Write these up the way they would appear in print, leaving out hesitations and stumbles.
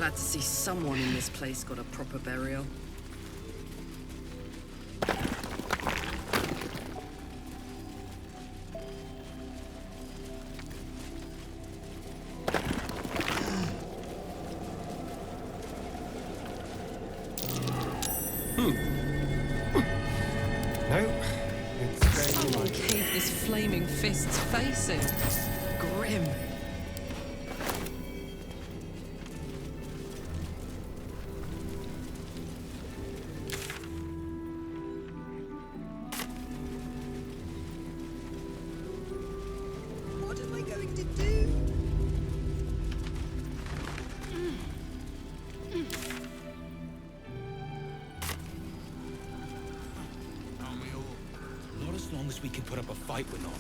Glad to see someone in this place got a proper burial. Someone caved this flaming fist's face in. Grim. What am I going to do? Not as long as we can put up a fight, we're not.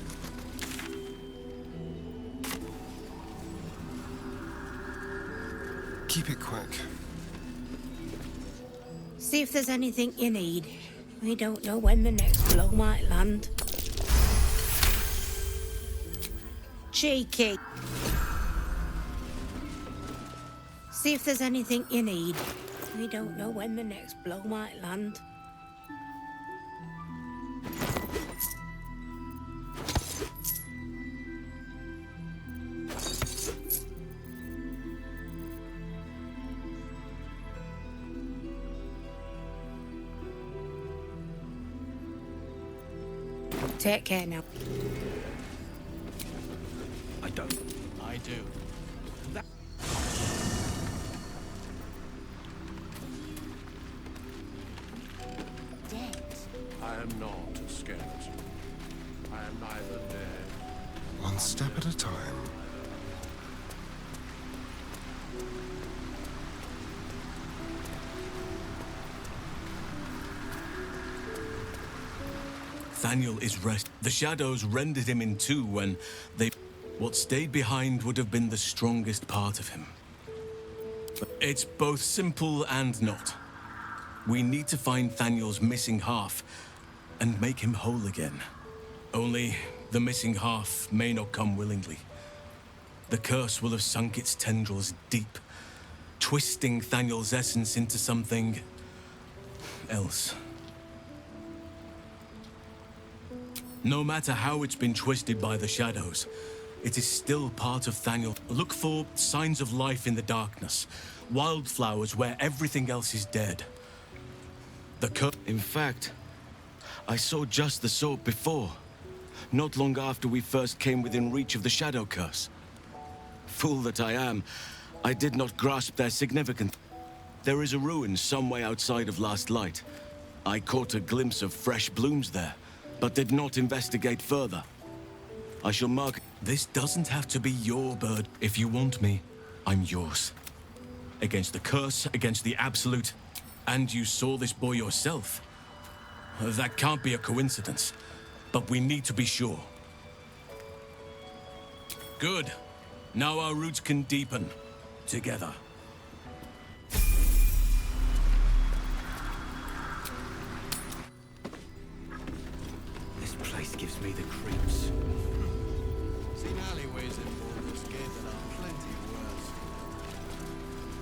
Keep it quick. See if there's anything you need. We don't know when the next blow might land. Cheeky. See if there's anything you need. We don't know when the next blow might land. Take care now. I don't. I do. I am not a skeleton. I am neither dead. One step at a time. Thaniel is rest. The shadows rendered him in two when they... What stayed behind would have been the strongest part of him. But it's both simple and not. We need to find Thaniel's missing half and make him whole again. Only the missing half may not come willingly. The curse will have sunk its tendrils deep, twisting Thaniel's essence into something else. No matter how it's been twisted by the shadows, it is still part of Thaniel. Look for signs of life in the darkness, wildflowers where everything else is dead. In fact, I saw just the sort before, not long after we first came within reach of the shadow curse. Fool that I am, I did not grasp their significance. There is a ruin some way outside of Last Light. I caught a glimpse of fresh blooms there, but did not investigate further. I shall mark... This doesn't have to be your bird. If you want me, I'm yours. Against the curse, against the absolute. And you saw this boy yourself. That can't be a coincidence. But we need to be sure. Good. Now our roots can deepen. Together. This place gives me the creeps. Seen alleyways in Baldur's Gate that are plenty worse.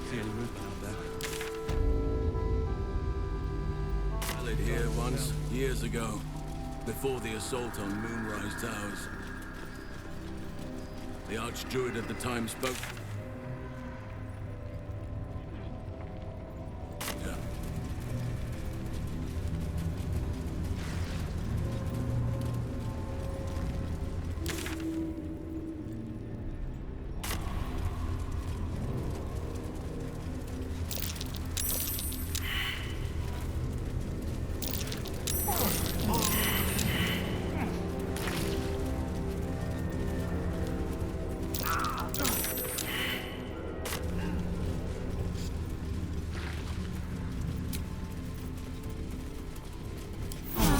See any movement out there? I lived here once, years ago. Before the assault on Moonrise Towers. The Archdruid at the time spoke. Yeah.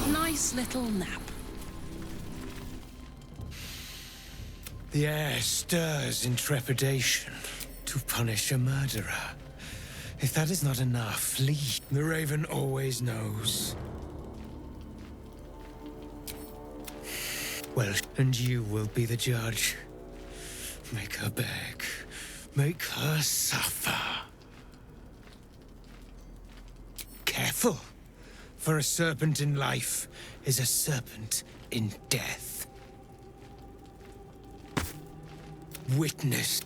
Nice little nap. The air stirs in trepidation to punish a murderer. If that is not enough, flee. The Raven always knows. Well, and you will be the judge. Make her beg. Make her suffer. careful, for a serpent in life is a serpent in death. Witness.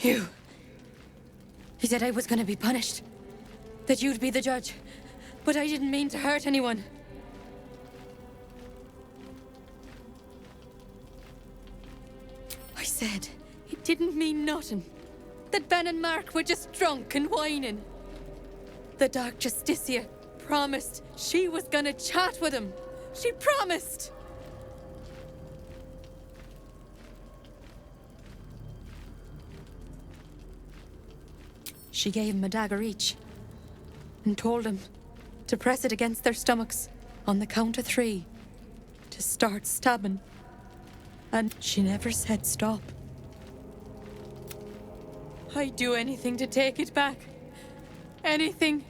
You. He said I was gonna be punished. That you'd be the judge. But I didn't mean to hurt anyone. I said it didn't mean nothing. That Ben and Mark were just drunk and whining. The Dark Justicia promised she was gonna chat with him. She promised! She gave him a dagger each and told him to press it against their stomachs on the count of 3 to start stabbing. And she never said stop. I'd do anything to take it back. Anything.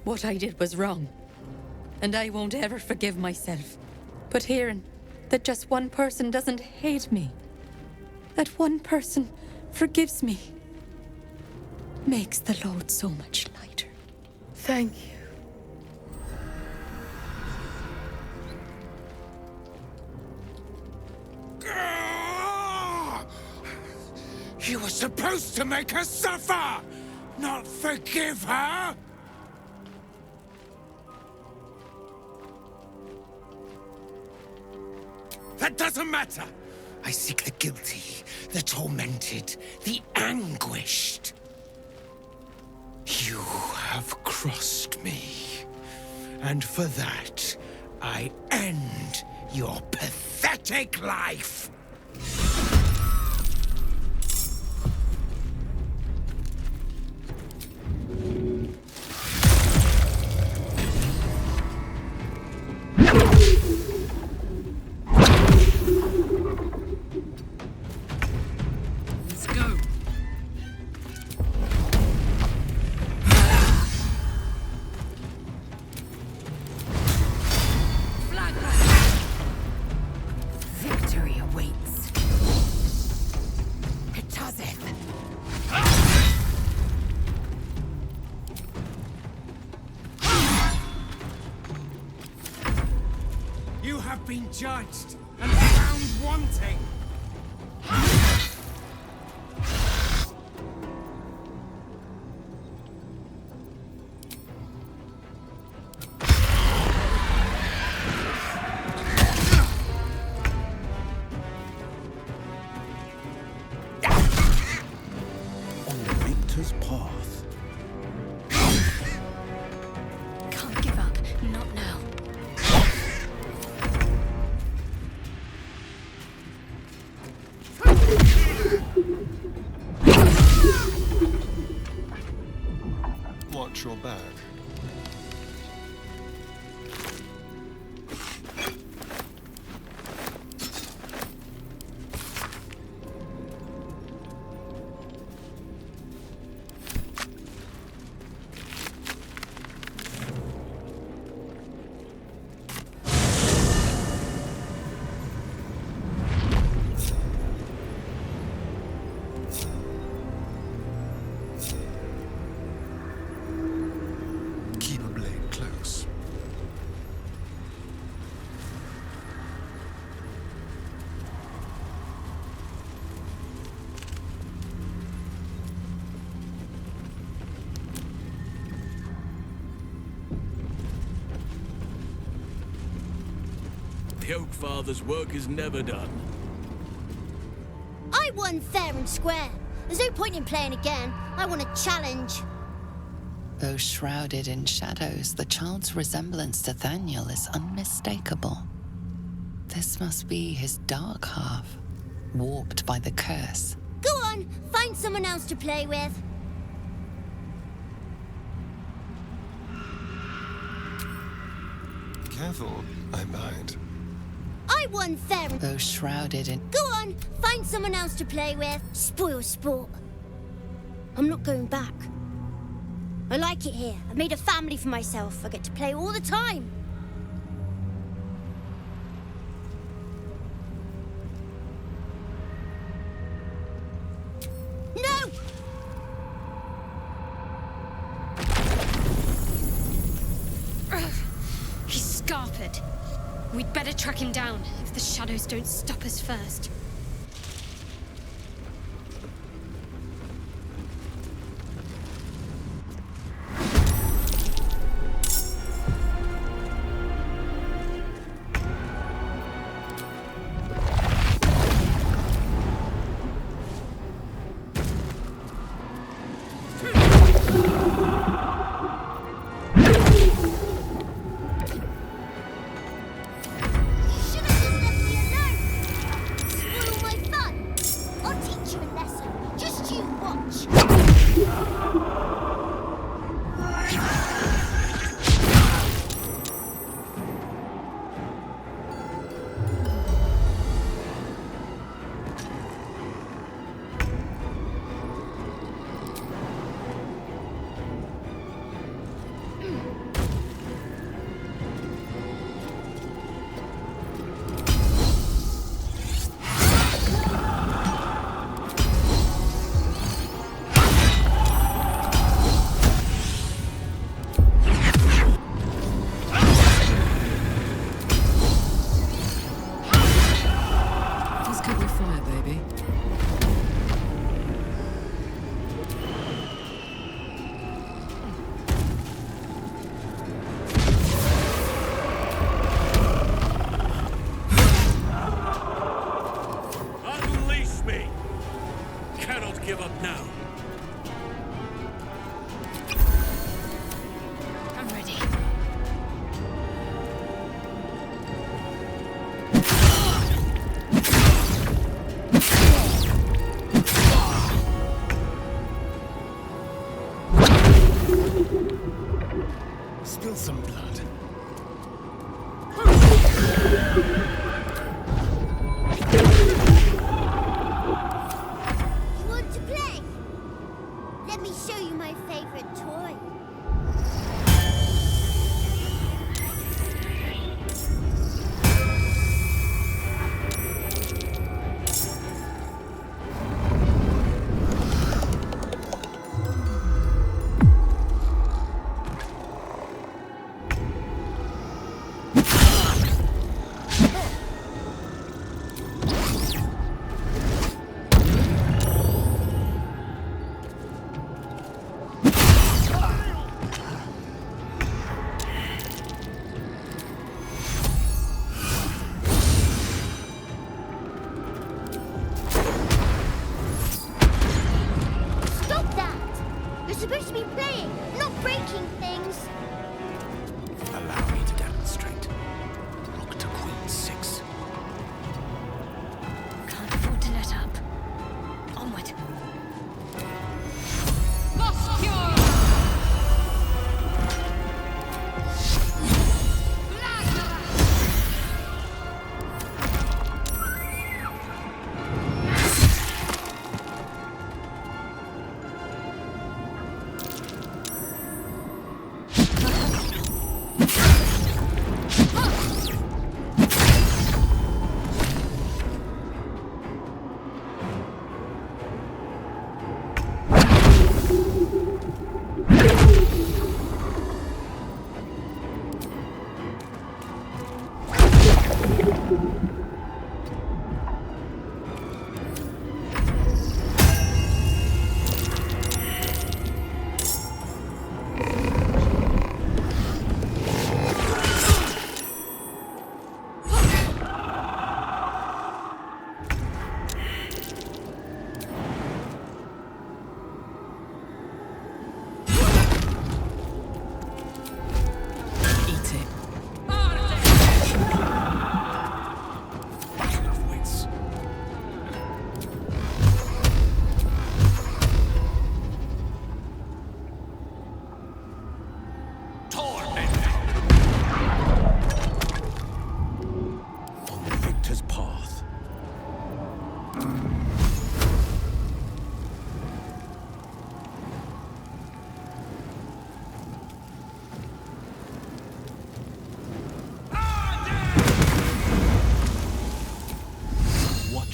What I did was wrong, and I won't ever forgive myself. But hearing that just one person doesn't hate me, that one person forgives me, makes the load so much lighter. Thank you. You were supposed to make her suffer, not forgive her! That doesn't matter! I seek the guilty, the tormented, the anguished. You have crossed me. And for that, I end your pathetic life! Been judged and found wanting. On the victor's path. Can't give up. Not now. Watch your back. The Oak Father's work is never done. I won fair and square. There's no point in playing again. I want a challenge. Though shrouded in shadows, the child's resemblance to Thaniel is unmistakable. This must be his dark half, warped by the curse. Go on, find someone else to play with. Careful, I might. I I won fair. Though shrouded in... Go on, find someone else to play with. Spoil sport. I'm not going back. I like it here. I've made a family for myself. I get to play all the time. No! He's scarpered. We'd better track him down if the shadows don't stop us first. Some blood. You want to play? Let me show you my favorite toy. Supposed to be playing, not breaking things. Allow me to demonstrate. Rook to Queen 6. Can't afford to let up. Onward.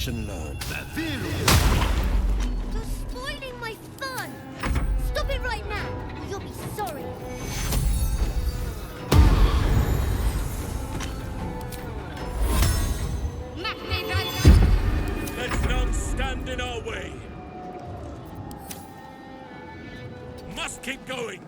Watch and learn. You're spoiling my fun! Stop it right now! You'll be sorry. Let none stand in our way. Must keep going.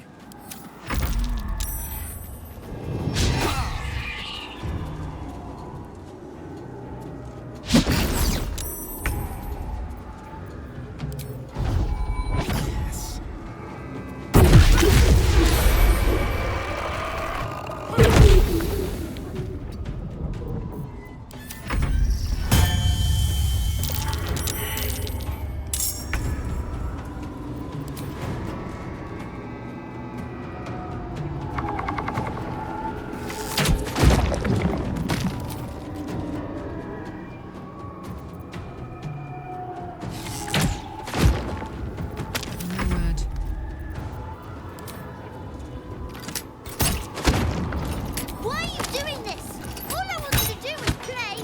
Why are you doing this? All I wanted to do was play.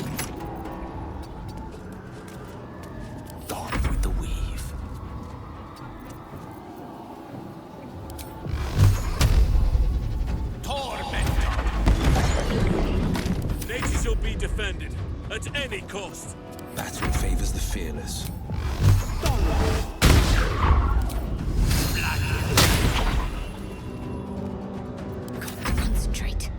Gone with the weave. Nature shall be defended at any cost. Battle favors the fearless. Concentrate.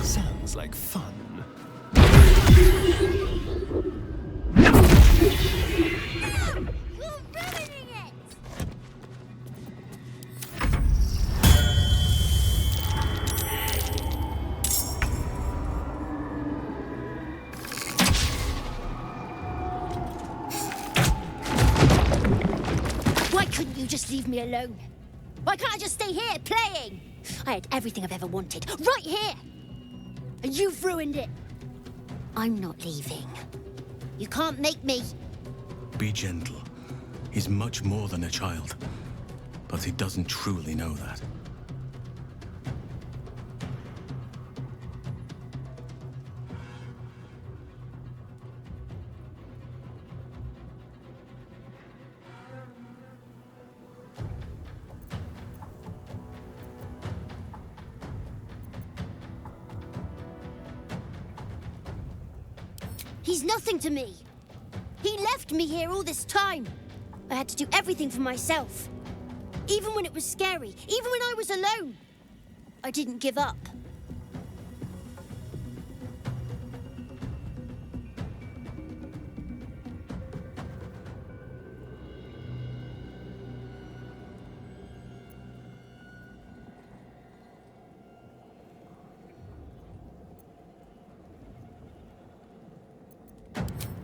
Sounds like fun. You're ruining it! Why couldn't you just leave me alone? Why can't I just stay here playing? I had everything I've ever wanted, right here! And you've ruined it. I'm not leaving. You can't make me. Be gentle. He's much more than a child. But he doesn't truly know that. He's nothing to me. He left me here all this time. I had to do everything for myself. Even when it was scary, even when I was alone. I didn't give up.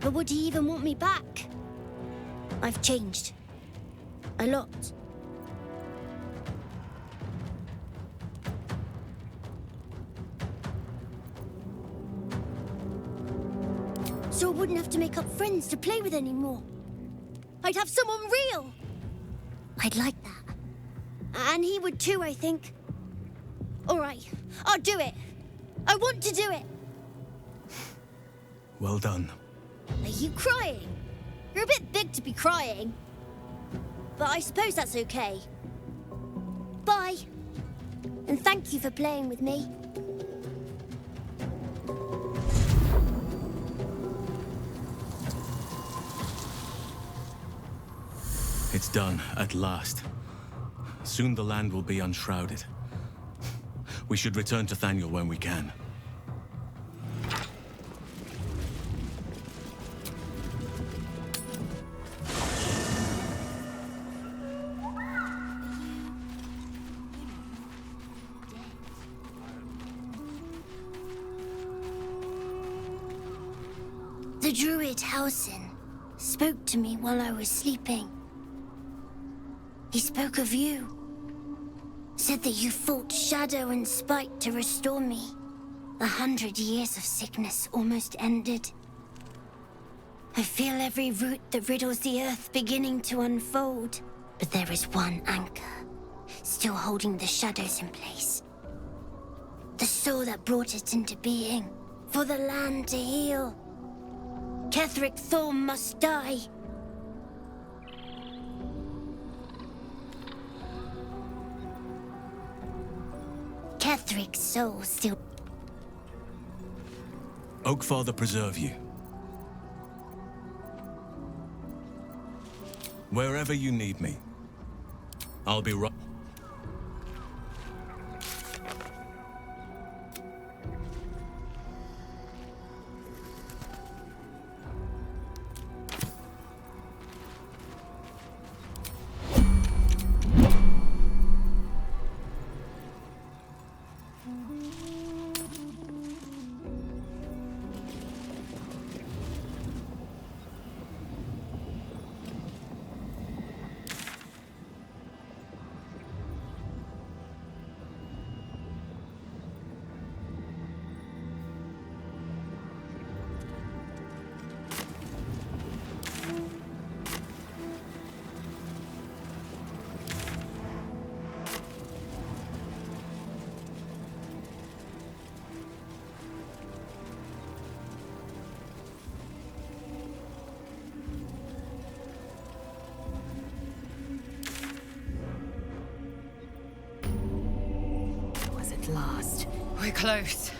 But would he even want me back? I've changed. A lot. So I wouldn't have to make up friends to play with anymore. I'd have someone real. I'd like that. And he would too, I think. All right, I'll do it. I want to do it. Well done. Are you crying? You're a bit big to be crying. But I suppose that's okay. Bye. And thank you for playing with me. It's done, at last. Soon the land will be unshrouded. We should return to Thaniel when we can. The druid Halsin spoke to me while I was sleeping. He spoke of you. Said that you fought shadow and spite to restore me. 100 years of sickness almost ended. I feel every root that riddles the earth beginning to unfold. But there is one anchor, still holding the shadows in place. The soul that brought it into being, for the land to heal. Ketheric Thorm must die. Ketheric's soul still... Oakfather preserve you. Wherever you need me, I'll be right. Last. We're close.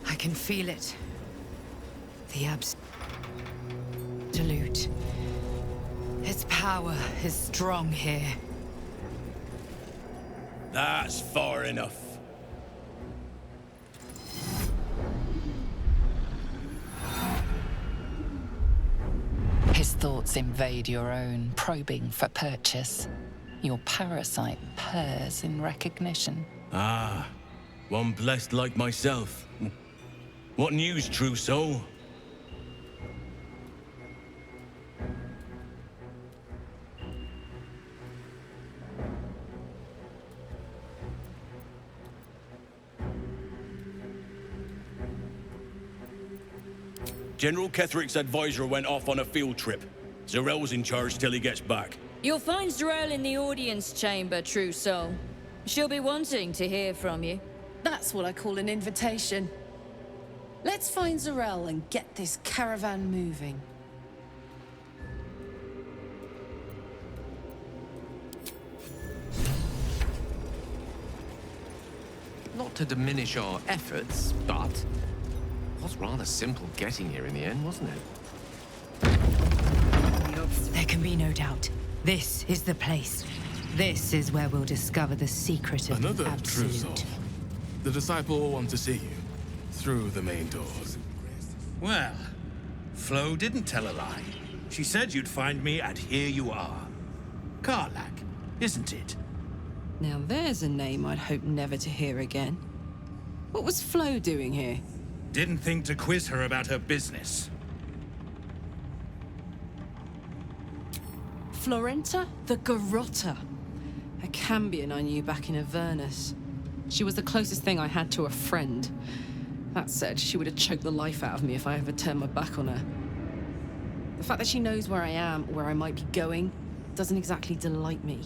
I can feel it. The absolute. Its power is strong here. That's far enough. His thoughts invade your own, probing for purchase. Your parasite purrs in recognition. Ah, one blessed like myself. What news, true soul? General Ketheric's advisor went off on a field trip. Zarel's in charge till he gets back. You'll find Zarel in the audience chamber, true soul. She'll be wanting to hear from you. That's what I call an invitation. Let's find Zarel and get this caravan moving. Not to diminish our efforts, but it was rather simple getting here in the end, wasn't it? There can be no doubt. This is the place. This is where we'll discover the secret of Another the true absolute. soul. The disciple will want to see you through the main doors. Well, Flo didn't tell a lie. She said you'd find me, and here you are. Karlach, isn't it? Now there's a name I'd hope never to hear again. What was Flo doing here? Didn't think to quiz her about her business. Florenta the Garotta. A Cambion I knew back in Avernus. She was the closest thing I had to a friend. That said, she would have choked the life out of me if I ever turned my back on her. The fact that she knows where I am, where I might be going, doesn't exactly delight me.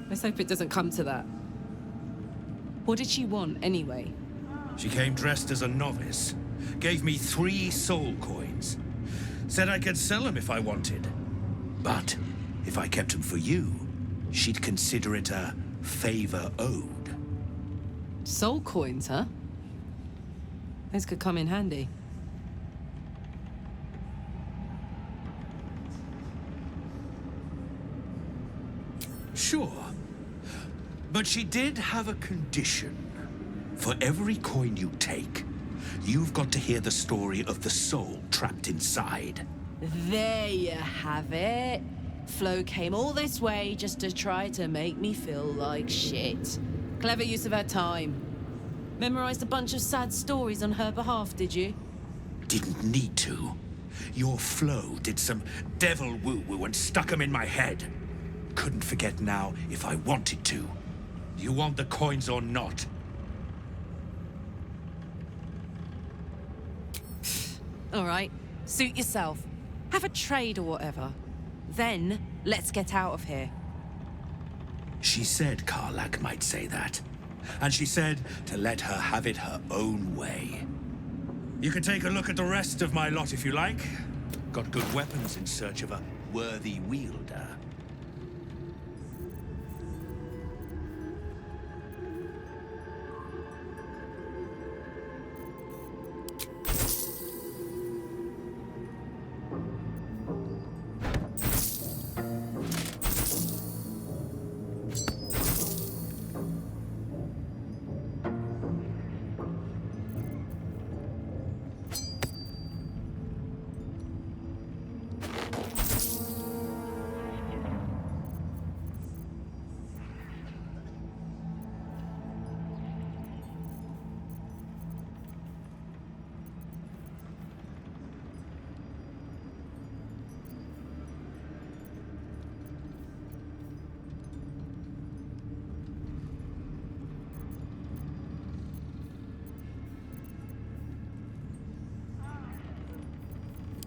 Let's hope it doesn't come to that. What did she want, anyway? She came dressed as a novice. Gave me 3 soul coins. Said I could sell them if I wanted. But if I kept them for you, she'd consider it a favor owed. Soul coins, huh? Those could come in handy. Sure. But she did have a condition. For every coin you take, you've got to hear the story of the soul trapped inside. There you have it. Flo came all this way just to try to make me feel like shit. Clever use of her time. Memorized a bunch of sad stories on her behalf, did you? Didn't need to. Your Flo did some devil woo-woo and stuck 'em in my head. Couldn't forget now if I wanted to. You want the coins or not? All right, suit yourself. Have a trade or whatever. Then, let's get out of here. She said Karlach might say that. And she said to let her have it her own way. You can take a look at the rest of my lot if you like. Got good weapons in search of a worthy wielder.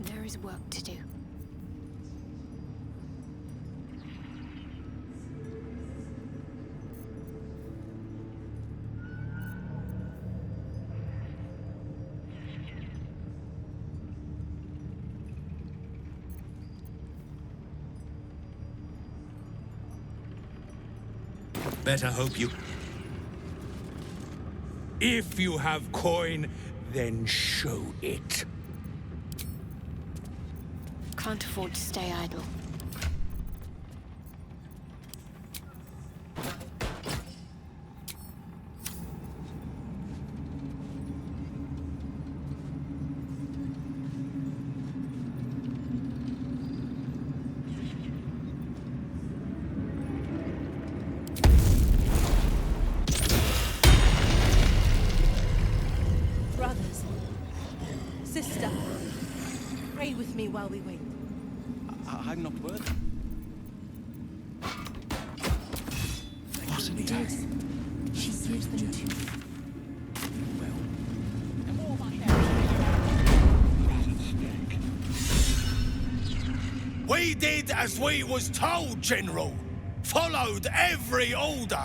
There is work to do. Better hope you... If you have coin, then show it. Can't afford to stay idle. Brothers, sister, pray with me while we wait. I'm not worthy. Wasn't dead. She hears them too. We did as we was told, General. Followed every order.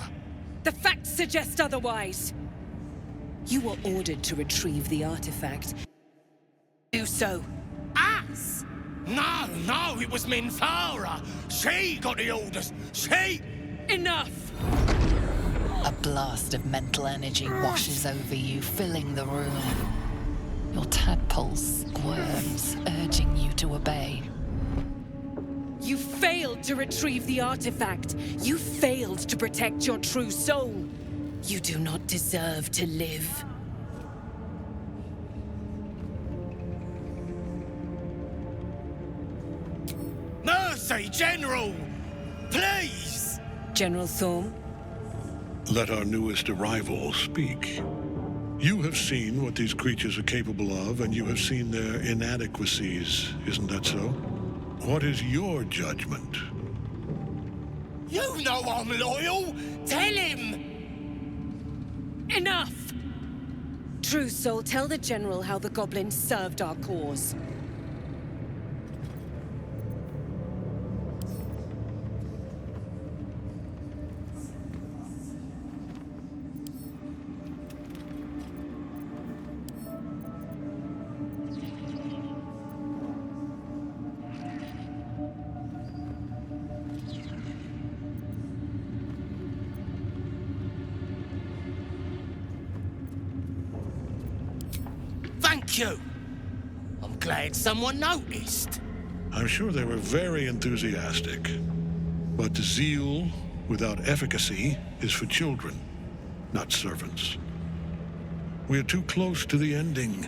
The facts suggest otherwise. You were ordered to retrieve the artifact. Do so. Us? No, it was Minthara. She got the orders. She... Enough! A blast of mental energy washes over you, filling the room. Your tadpole squirms, urging you to obey. You failed to retrieve the artifact. You failed to protect your true soul. You do not deserve to live. Mercy, General! Please! General Thorm? Let our newest arrival speak. You have seen what these creatures are capable of, and you have seen their inadequacies, isn't that so? What is your judgment? You know I'm loyal! Tell him! Enough! True soul, tell the General how the goblins served our cause. Thank you! I'm glad someone noticed. I'm sure they were very enthusiastic. But zeal without efficacy is for children, not servants. We are too close to the ending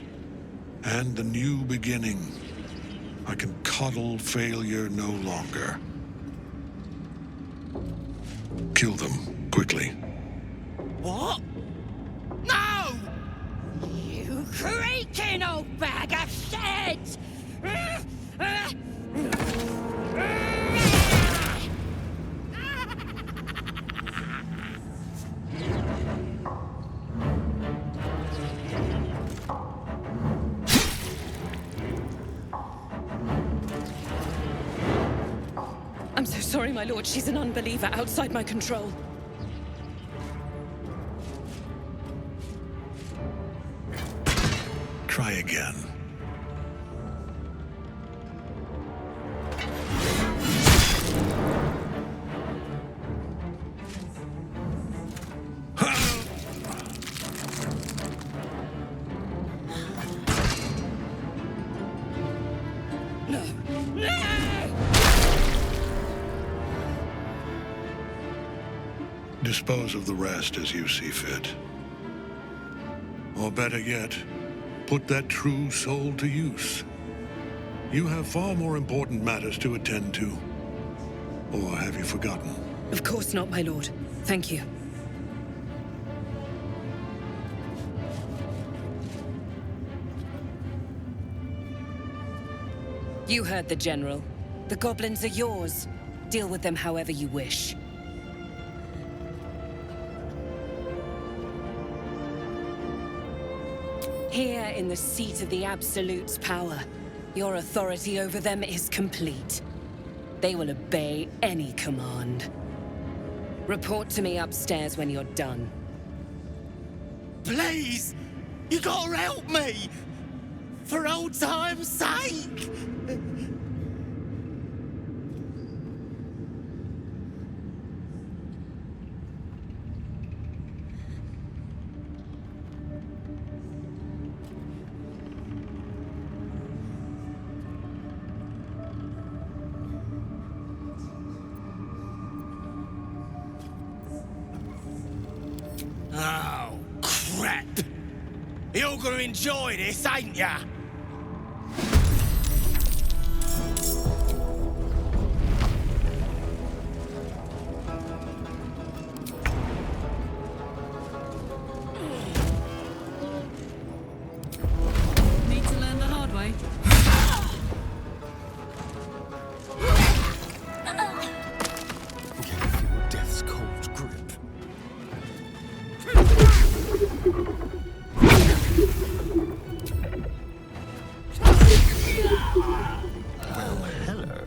and the new beginning. I can coddle failure no longer. Kill them, quickly. What? No! You creaking old bag of shit! so sorry, my lord. She's an unbeliever outside my control. Try again. Dispose of the rest as you see fit. Or better yet, put that true soul to use. You have far more important matters to attend to. Or have you forgotten? Of course not, my lord. Thank you. You heard the General. The goblins are yours. Deal with them however you wish. Here in the seat of the Absolute's power, your authority over them is complete. They will obey any command. Report to me upstairs when you're done. Please! You gotta help me! For old time's sake! Oh, crap! You're gonna enjoy this, ain't ya? Need to learn the hard way. Can feel death's cold grip. Well, hello.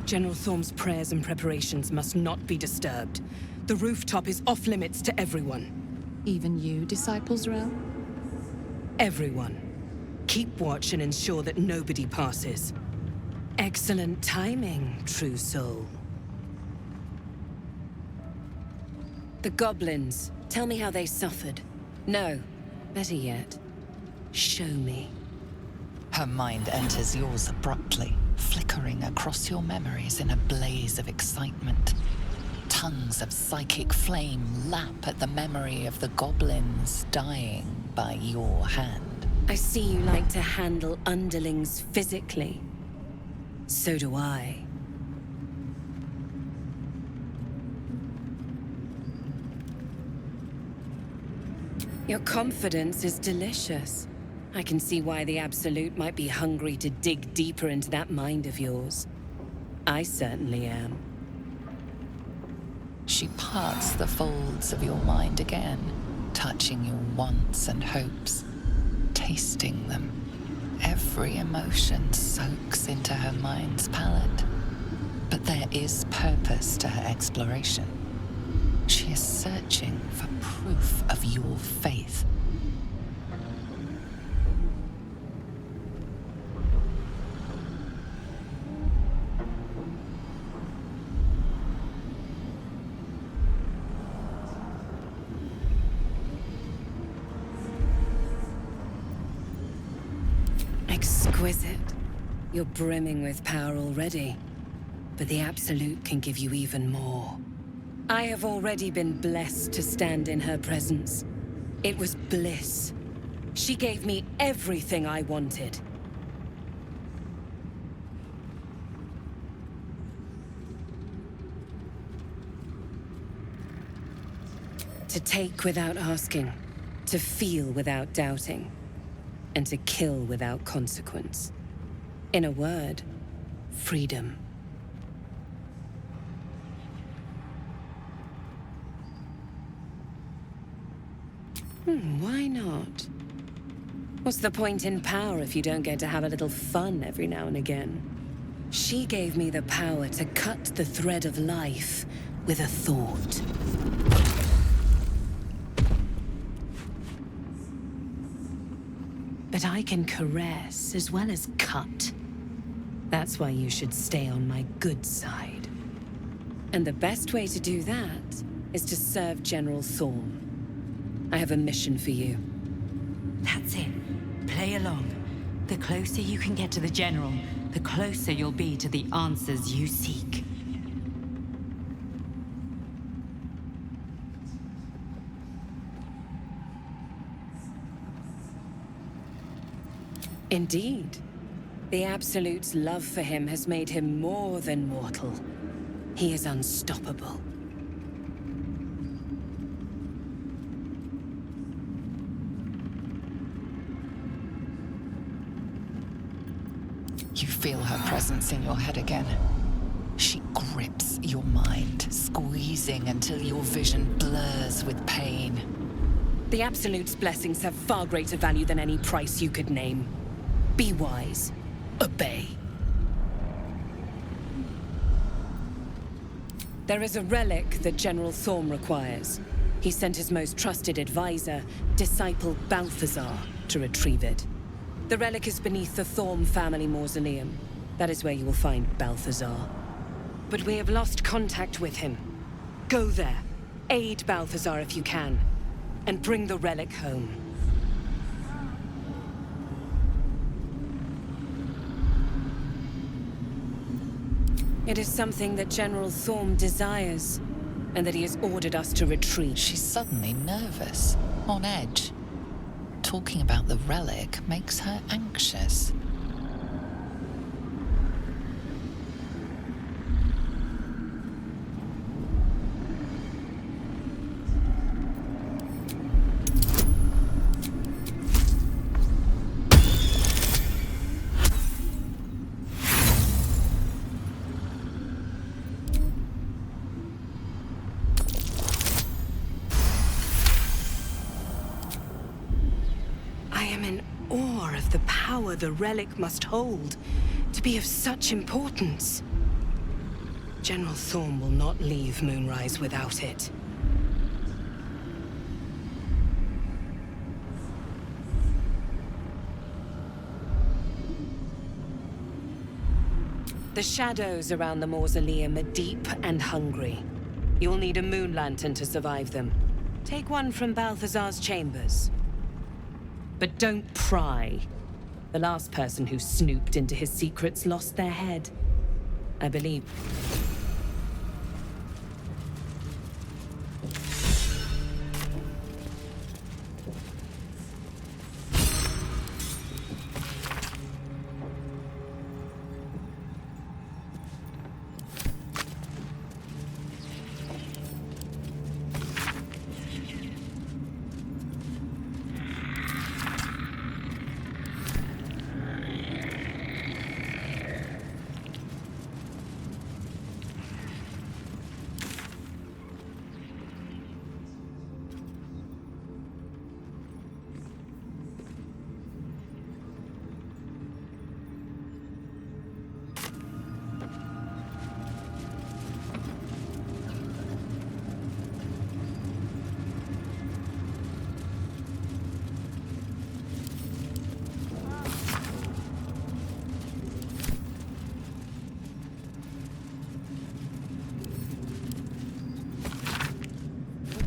General Thorm's prayers and preparations must not be disturbed. The rooftop is off limits to everyone. Even you, Disciples Realm? Everyone. Keep watch and ensure that nobody passes. Excellent timing, true soul. The goblins. Tell me how they suffered. No, better yet, show me. Her mind enters yours abruptly, flickering across your memories in a blaze of excitement. Tongues of psychic flame lap at the memory of the goblins dying by your hand. I see you like to handle underlings physically. So do I. Your confidence is delicious. I can see why the Absolute might be hungry to dig deeper into that mind of yours. I certainly am. She parts the folds of your mind again, touching your wants and hopes, tasting them. Every emotion soaks into her mind's palate. But there is purpose to her exploration. She is searching for proof of your faith. Exquisite. You're brimming with power already. But the Absolute can give you even more. I have already been blessed to stand in her presence. It was bliss. She gave me everything I wanted. To take without asking, to feel without doubting, and to kill without consequence. In a word, freedom. Why not? What's the point in power if you don't get to have a little fun every now and again? She gave me the power to cut the thread of life with a thought. But I can caress as well as cut. That's why you should stay on my good side. And the best way to do that is to serve General Thorm. I have a mission for you. That's it. Play along. The closer you can get to the General, the closer you'll be to the answers you seek. Indeed. The Absolute's love for him has made him more than mortal. He is unstoppable. You feel her presence in your head again. She grips your mind, squeezing until your vision blurs with pain. The Absolute's blessings have far greater value than any price you could name. Be wise. Obey. There is a relic that General Thorm requires. He sent his most trusted advisor, disciple Balthazar, to retrieve it. The relic is beneath the Thorm family mausoleum. That is where you will find Balthazar. But we have lost contact with him. Go there, aid Balthazar if you can, and bring the relic home. It is something that General Thorm desires, and that he has ordered us to retrieve. She's suddenly nervous, on edge. Talking about the relic makes her anxious. The relic must hold to be of such importance. General Thorm will not leave Moonrise without it. The shadows around the mausoleum are deep and hungry. You'll need a moon lantern to survive them. Take one from Balthazar's chambers. But don't pry. The last person who snooped into his secrets lost their head. I believe.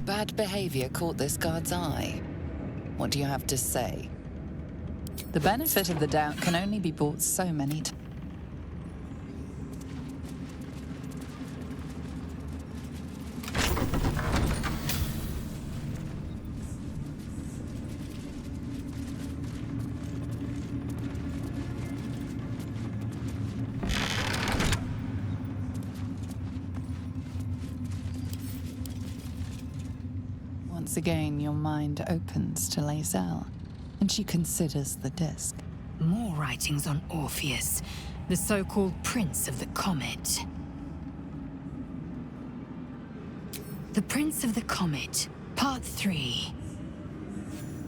Bad behavior caught this guard's eye. What do you have to say? The benefit of the doubt can only be bought so many times. Once again, your mind opens to Lae'zel, and she considers the disc. More writings on Orpheus, the so-called Prince of the Comet. The Prince of the Comet, Part 3.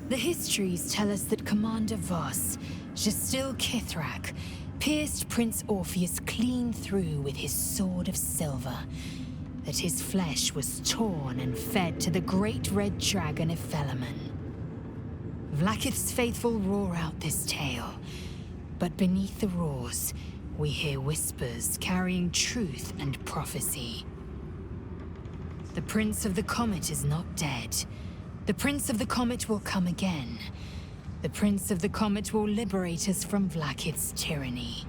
The histories tell us that Commander Voss, Gestil Kithrak, pierced Prince Orpheus clean through with his sword of silver, that his flesh was torn and fed to the great red dragon Ephelemon. Vlaakith's faithful roar out this tale, but beneath the roars, we hear whispers carrying truth and prophecy. The Prince of the Comet is not dead. The Prince of the Comet will come again. The Prince of the Comet will liberate us from Vlaakith's tyranny.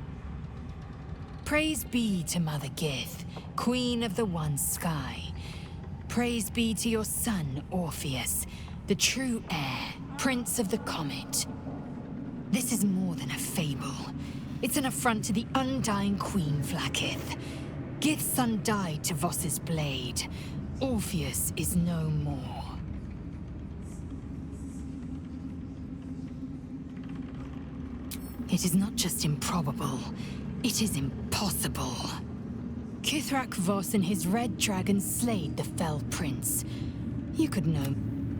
Praise be to Mother Gith, Queen of the One Sky. Praise be to your son, Orpheus, the true heir, Prince of the Comet. This is more than a fable. It's an affront to the undying Queen Vlaakith. Gith's son died to Voss's blade. Orpheus is no more. It is not just improbable, it is impossible. Kithrak Voss and his red dragon slayed the fell prince. You could know.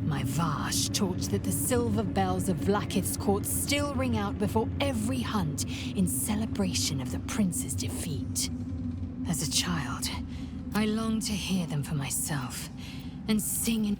My Vash taught that the silver bells of Vlaakith's court still ring out before every hunt in celebration of the prince's defeat. As a child, I longed to hear them for myself and sing in...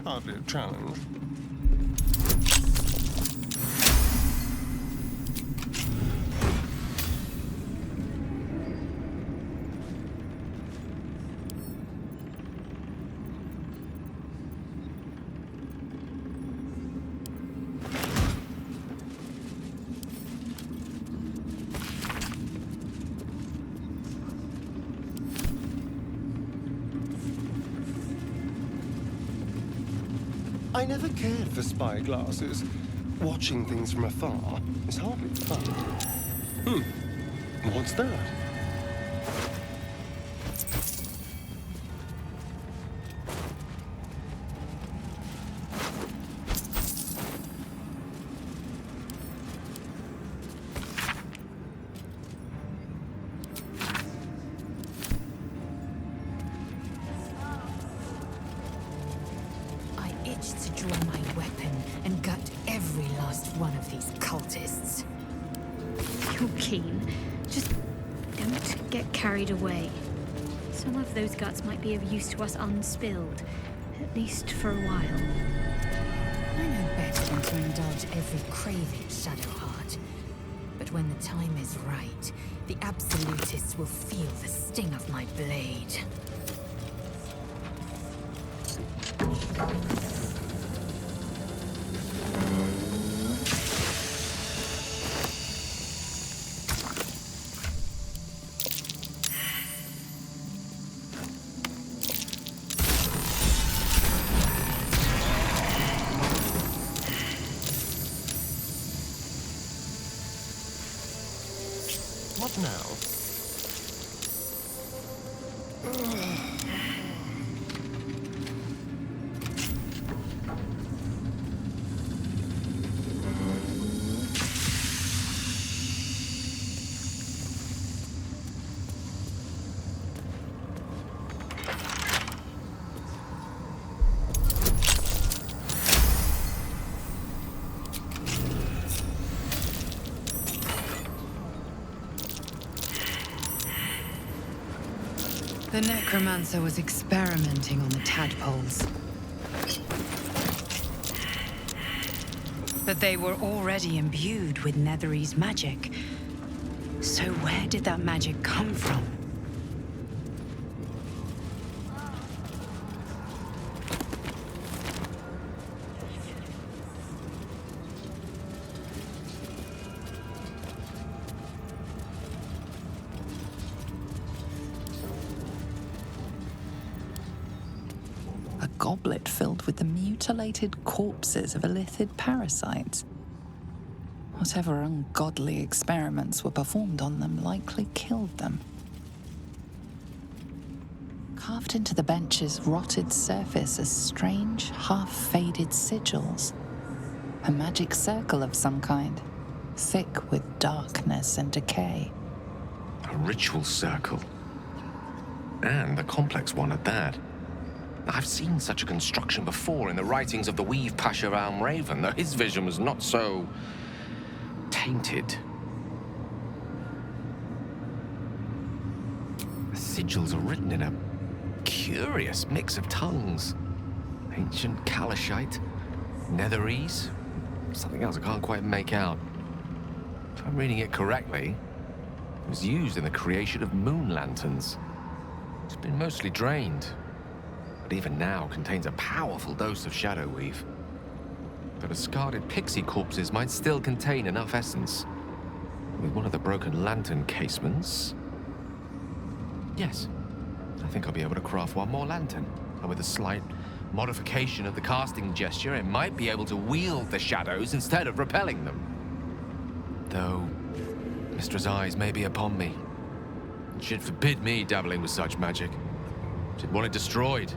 Hardly a challenge. I never cared for spyglasses. Watching things from afar is hardly fun. What's that? To draw my weapon and gut every last one of these cultists. You're keen. Just don't get carried away. Some of those guts might be of use to us unspilled, at least for a while. I know better than to indulge every craving, Shadowheart. But when the time is right, the Absolutists will feel the sting of my blade. What now? The necromancer was experimenting on the tadpoles. But they were already imbued with Nethery's magic. So where did that magic come from? Goblet filled with the mutilated corpses of illithid parasites. Whatever ungodly experiments were performed on them likely killed them. Carved into the bench's rotted surface are strange, half-faded sigils. A magic circle of some kind, thick with darkness and decay. A ritual circle. And a complex one at that. I've seen such a construction before in the writings of the Weave Pasha Raven, though his vision was not so tainted. The sigils are written in a curious mix of tongues. Ancient Kalashite, Netherese, something else I can't quite make out. If I'm reading it correctly, it was used in the creation of moon lanterns. It's been mostly drained, but even now contains a powerful dose of shadow weave. The discarded pixie corpses might still contain enough essence. With one of the broken lantern casements... Yes, I think I'll be able to craft one more lantern. And with a slight modification of the casting gesture, it might be able to wield the shadows instead of repelling them. Though, Mistra's eyes may be upon me. She'd forbid me dabbling with such magic. She'd want it destroyed.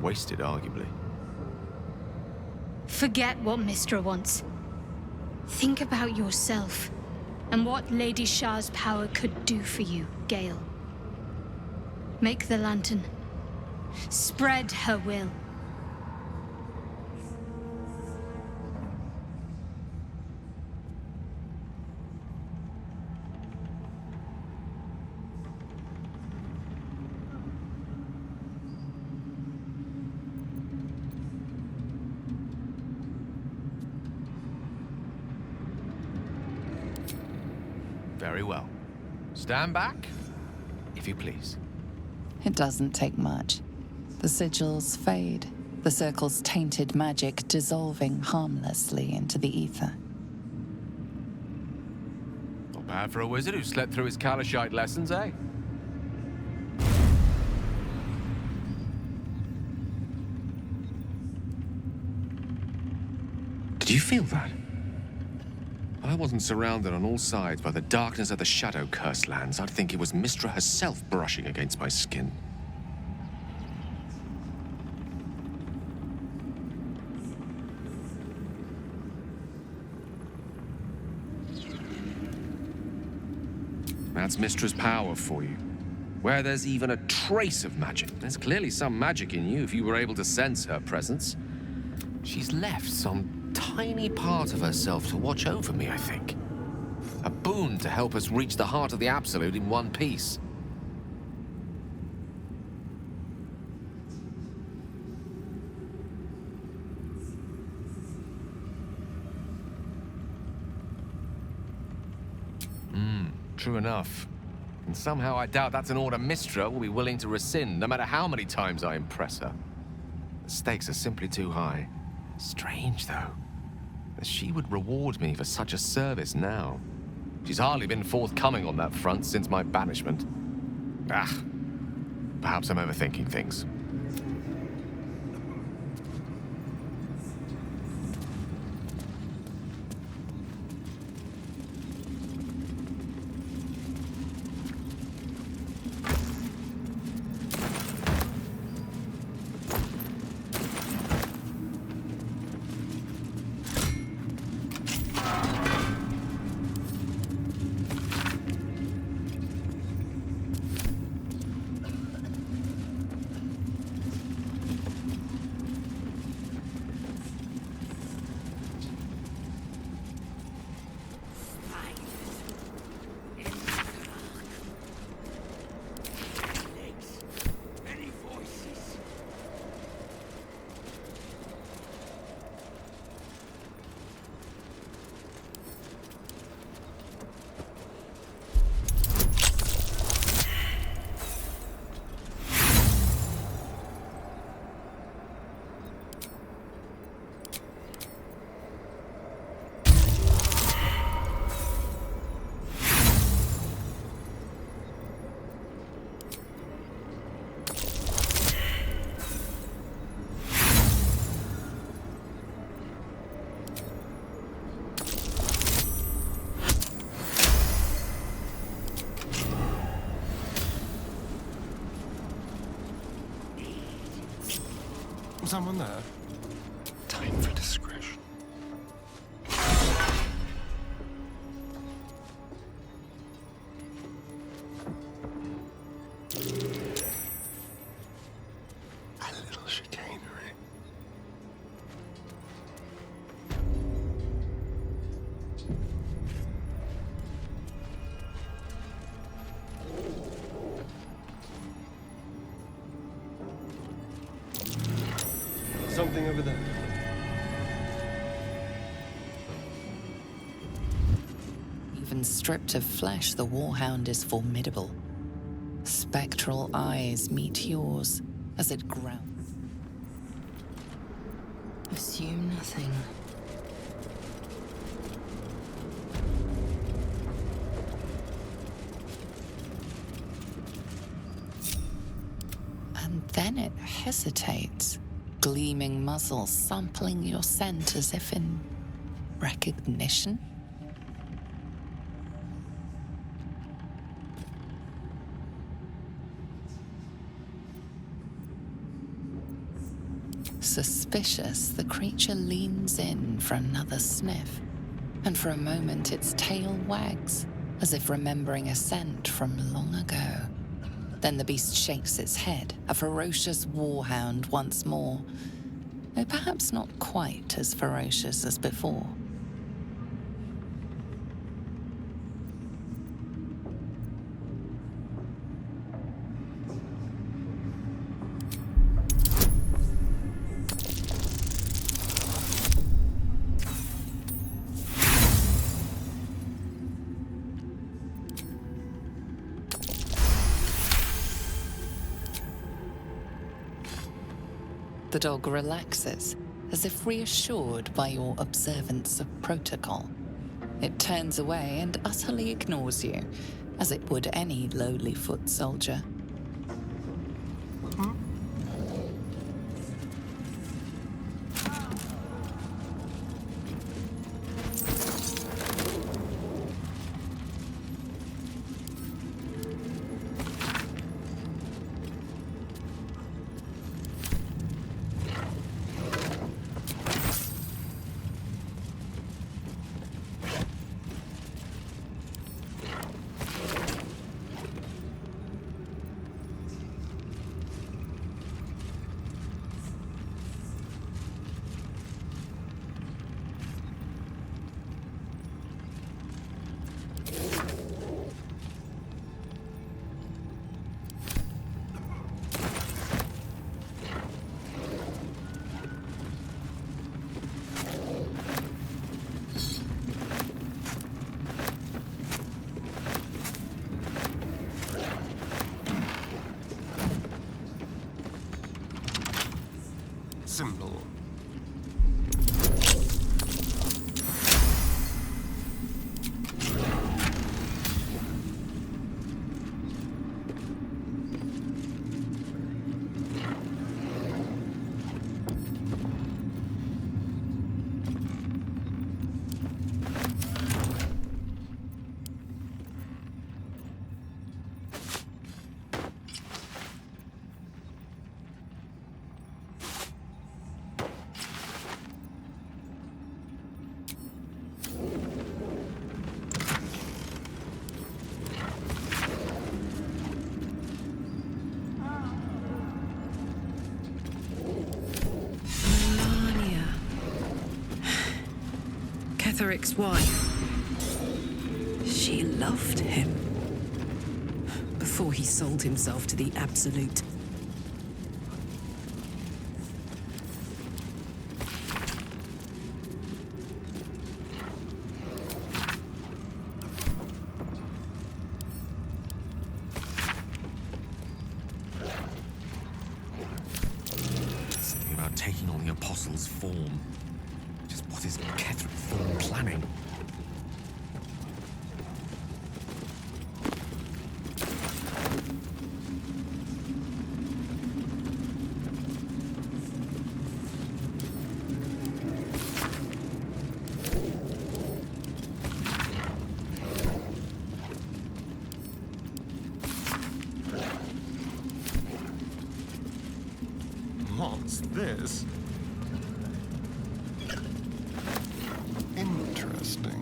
Wasted, arguably. Forget what Mistra wants. Think about yourself and what Lady Shah's power could do for you, Gale. Make the lantern. Spread her will. Very well. Stand back, if you please. It doesn't take much. The sigils fade, the circle's tainted magic dissolving harmlessly into the ether. Not bad for a wizard who slept through his Kalashite lessons, eh? Did you feel that? If I wasn't surrounded on all sides by the darkness of the Shadow Curse lands, I'd think it was Mistra herself brushing against my skin. That's Mistra's power for you. Where there's even a trace of magic. There's clearly some magic in you if you were able to sense her presence. She's left some tiny part of herself to watch over me, I think. A boon to help us reach the heart of the Absolute in one piece. True enough. And somehow I doubt that's an order Mistra will be willing to rescind, no matter how many times I impress her. The stakes are simply too high. Strange, though, that she would reward me for such a service now. She's hardly been forthcoming on that front since my banishment. Perhaps I'm overthinking things. Someone there? Time for discretion. A little chicanery. Something over there. Even stripped of flesh, the warhound is formidable. Spectral eyes meet yours as it growls. Assume nothing. And then it hesitates, gleaming muzzle sampling your scent as if in recognition. Suspicious, the creature leans in for another sniff, and for a moment its tail wags, as if remembering a scent from long ago. Then the beast shakes its head, a ferocious warhound once more, though perhaps not quite as ferocious as before. The dog relaxes, as if reassured by your observance of protocol. It turns away and utterly ignores you, as it would any lowly foot soldier. Simple. Ketheric's wife. She loved him. Before he sold himself to the Absolute. Something about taking on the Apostle's form. Just what is Ketheric Thorn planning? What's this? Interesting.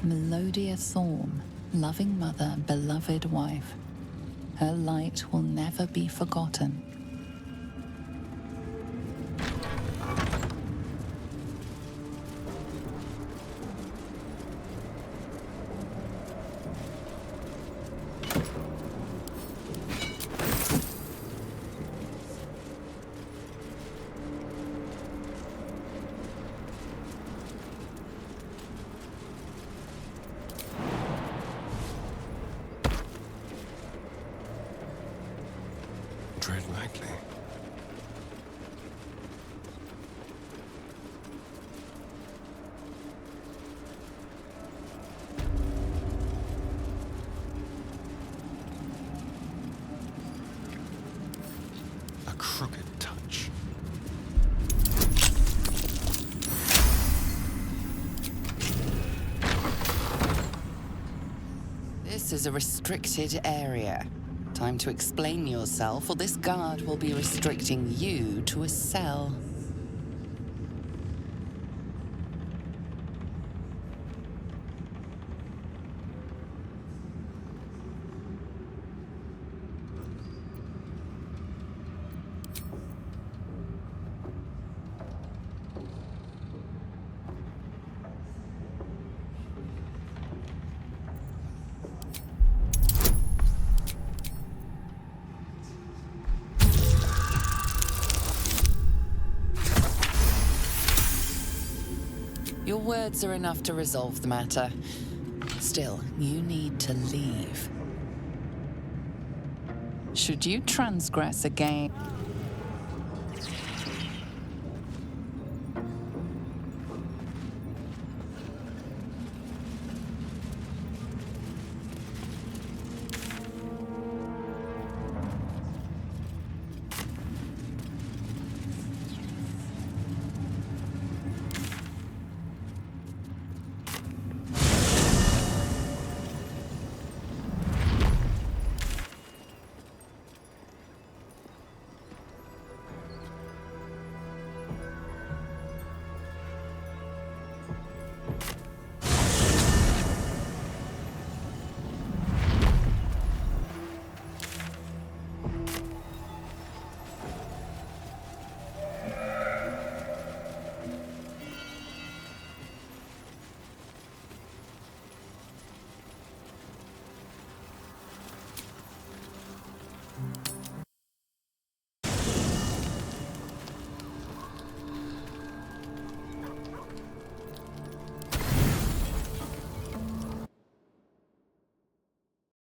Melodia Thorn, loving mother, beloved wife. Her light will never be forgotten. Tread lightly. A crooked touch. This is a restricted area. Time to explain yourself, or this guard will be restricting you to a cell. Your words are enough to resolve the matter. Still, you need to leave. Should you transgress again...